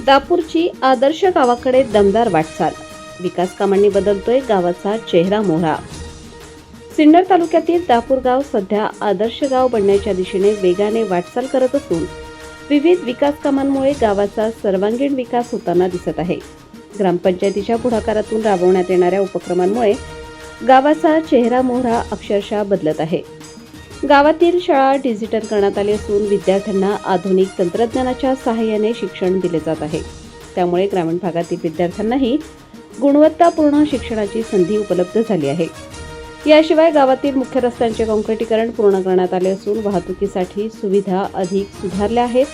दापूरची आदर्श गावाकडे दमदार वाटचाल. विकास कामांनी बदलतोय गावाचा चेहरा मोहरा. सिन्नर तालुक्यातील दापूर गाव सध्या आदर्श गाव बनण्याच्या दिशेने वेगाने वाटचाल करत असून विविध विकास कामांमुळे गावाचा सर्वांगीण विकास होताना दिसत आहे. ग्रामपंचायतीच्या पुढाकारातून राबवण्यात येणाऱ्या उपक्रमांमुळे गावाचा चेहरा मोहरा अक्षरशः बदलत आहे. गावातील शाळा डिजिटल करण्यात आली असून विद्यार्थ्यांना आधुनिक तंत्रज्ञानाच्या सहाय्याने शिक्षण दिले जात आहे. त्यामुळे ग्रामीण भागातील विद्यार्थ्यांनाही गुणवत्तापूर्ण शिक्षणाची संधी उपलब्ध झाली आहे. याशिवाय गावातील मुख्य रस्त्यांचे काँक्रिटीकरण पूर्ण करण्यात आले असून वाहतुकीसाठी सुविधा अधिक सुधारल्या आहेत.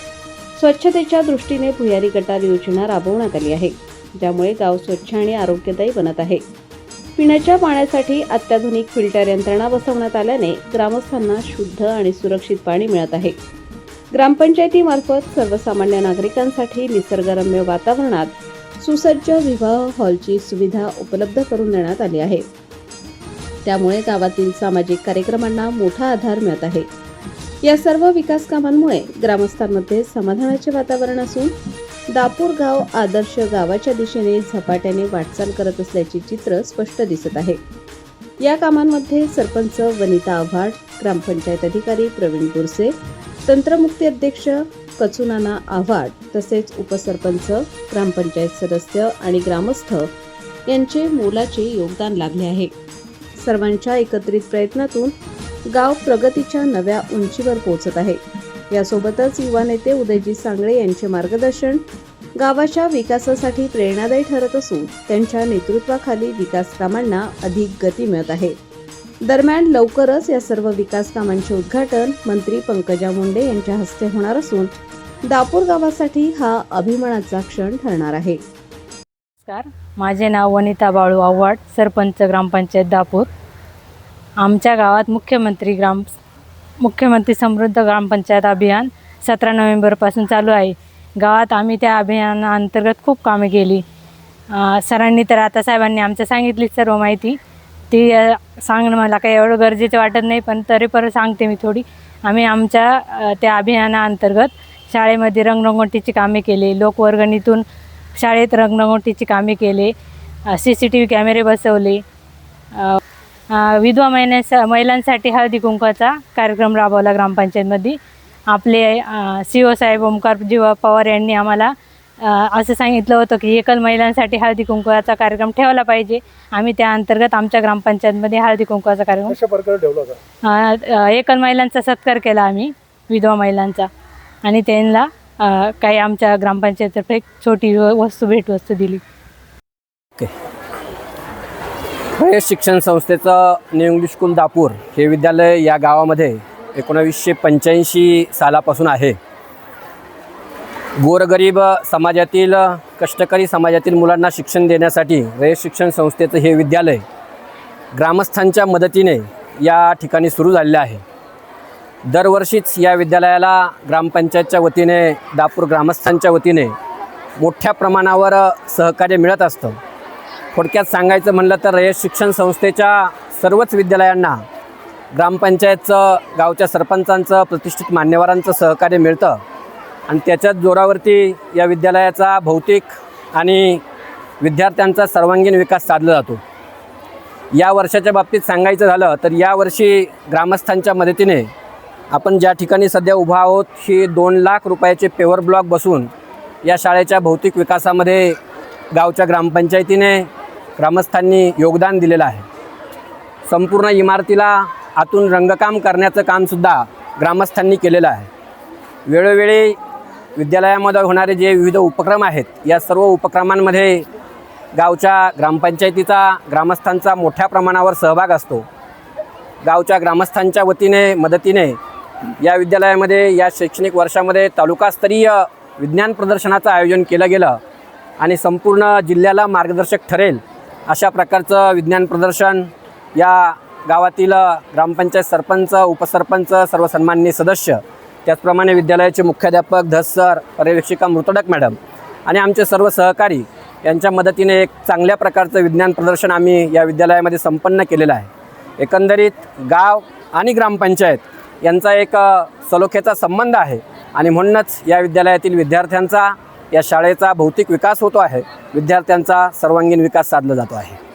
स्वच्छतेच्या दृष्टीने भुयारी गटार योजना राबवण्यात आली आहे, ज्यामुळे गाव स्वच्छ आणि आरोग्यदायी बनत आहे. पिण्याच्या पाण्यासाठी अत्याधुनिक फिल्टर यंत्रणा बसवण्यात आल्याने ग्रामस्थांना शुद्ध आणि सुरक्षित पाणी मिळत आहे. ग्रामपंचायतीमार्फत सर्वसामान्य नागरिकांसाठी निसर्गरम्य वातावरणात सुसज्ज विवाह हॉलची सुविधा उपलब्ध करून देण्यात आली आहे. त्यामुळे गावातील सामाजिक कार्यक्रमांना मोठा आधार मिळत आहे. या सर्व विकास कामांमुळे ग्रामस्थांमध्ये समाधानाचे वातावरण असून दापूर गाव आदर्श गावाच्या दिशेने झपाट्याने वाटचाल करत असल्याचे चित्र स्पष्ट दिसत आहे. या कामांमध्ये सरपंच वनिता आव्हाड, ग्रामपंचायत अधिकारी प्रवीण बोरसे, तंत्रमुक्ती अध्यक्ष कचुनाना आव्हाड तसेच उपसरपंच, ग्रामपंचायत सदस्य आणि ग्रामस्थ यांचे मोलाचे योगदान लाभले आहे. सर्वांच्या एकत्रित प्रयत्नातून गाव प्रगतीच्या नव्या उंचीवर पोहोचत आहे. यासोबतच युवा नेते उदयजी सांगळे यांचे मार्गदर्शन गावाच्या विकासासाठी प्रेरणादायी ठरत असून त्यांच्या नेतृत्वाखाली विकास कामांना अधिक गती मिळत आहे. दरम्यान लवकरच या सर्व विकास कामांचे उद्घाटन मंत्री पंकजा मुंडे यांच्या हस्ते होणार असून दापूर गावासाठी हा अभिमानाचा क्षण ठरणार आहे. नमस्कार, माझे नाव वनिता बाळू आव्हाड, सरपंच ग्रामपंचायत दापूर. आमच्या गावात मुख्यमंत्री समृद्ध ग्रामपंचायत अभियान 17 नोव्हेंबरपासून चालू आहे. गावात आम्ही त्या अभियानाअंतर्गत खूप कामे केली. सरांनी तर आता साहेबांनी आमच्या सांगितली सर्व माहिती, ती सांगणं मला काही एवढं गरजेचं वाटत नाही, पण तरी परत सांगते मी थोडी. आम्ही आमच्या त्या अभियानाअंतर्गत शाळेमध्ये रंगरंगोटीची कामे केली, लोकवर्गणीतून शाळेत रंगरंगोटीची कामे केले, CCTV कॅमेरे बसवले, विधवा महिलांसाठी हळदी कुंकवाचा कार्यक्रम राबवला ग्रामपंचायतमध्ये. आपले CO साहेब ओमकारजी पवार यांनी आम्हाला असं सांगितलं होतं की एकल महिलांसाठी हळदी कुंकवाचा कार्यक्रम ठेवला पाहिजे. आम्ही त्या अंतर्गत आमच्या ग्रामपंचायतमध्ये हळदी कुंकवाचा कार्यक्रम कशा प्रकारे ठेवला होता? एकल महिलांचा सत्कार केला आम्ही, विधवा महिलांचा, आणि त्यांना काही आमच्या ग्रामपंचायततर्फे एक छोटी भेटवस्तू दिली. रयत शिक्षण संस्थेचं न्यू इंग्लिश स्कूल दापूर हे विद्यालय या गावामध्ये 1985 सालापासून आहे. गोरगरीब समाजातील, कष्टकरी समाजातील मुलांना शिक्षण देण्यासाठी रयत शिक्षण संस्थेचं हे विद्यालय ग्रामस्थांच्या मदतीने या ठिकाणी सुरू झालेलं आहे. दरवर्षीच या विद्यालयाला ग्रामपंचायतच्या वतीने, दापूर ग्रामस्थांच्या वतीने मोठ्या प्रमाणावर सहकार्य मिळत असतं. थोडक्यात सांगायचं म्हणलं तर रयत शिक्षण संस्थेच्या सर्वच विद्यालयांना ग्रामपंचायतचं, गावच्या सरपंचांचं, प्रतिष्ठित मान्यवरांचं सहकार्य मिळतं आणि त्याच्याच जोरावरती या विद्यालयाचा भौतिक आणि विद्यार्थ्यांचा सर्वांगीण विकास साधला जातो. या वर्षाच्या बाबतीत सांगायचं झालं तर यावर्षी ग्रामस्थांच्या मदतीने आपण ज्या ठिकाणी सध्या उभा आहोत, ही 2 लाख रुपयाचे पेवर ब्लॉक बसून या शाळेच्या भौतिक विकासामध्ये गावच्या ग्रामपंचायतीने, ग्रामस्थांनी योगदान दिलेलं आहे. संपूर्ण इमारतीला आतून रंगकाम करण्याचं कामसुद्धा ग्रामस्थांनी केलेलं आहे. वेळोवेळी विद्यालयामध्ये होणारे जे विविध उपक्रम आहेत, या सर्व उपक्रमांमध्ये गावच्या ग्रामपंचायतीचा, ग्रामस्थांचा मोठ्या प्रमाणावर सहभाग असतो. गावच्या ग्रामस्थांच्या मदतीने या विद्यालयामध्ये या शैक्षणिक वर्षामध्ये तालुकास्तरीय विज्ञान प्रदर्शनाचं आयोजन केलं गेलं आणि संपूर्ण जिल्ह्याला मार्गदर्शक ठरेल अशा प्रकारचं विज्ञान प्रदर्शन या गावातील ग्रामपंचायत सरपंच, उपसरपंच, सर्व सन्माननीय सदस्य, त्याचप्रमाणे विद्यालयाचे मुख्याध्यापक धस सर, पर्यवेक्षिका मृतडक मॅडम आणि आमचे सर्व सहकारी यांच्या मदतीने एक चांगल्या प्रकारचं विज्ञान प्रदर्शन आम्ही या विद्यालयामध्ये संपन्न केलेलं आहे. एकंदरीत गाव आणि ग्रामपंचायत यांचा एक सलोख्याचा संबंध आहे आणि म्हणूनच या विद्यालयातील विद्यार्थ्यांचा या शाळेचा भौतिक विकास होतो आहे, विद्यार्थ्यांचा सर्वांगीण विकास साधला जातो आहे.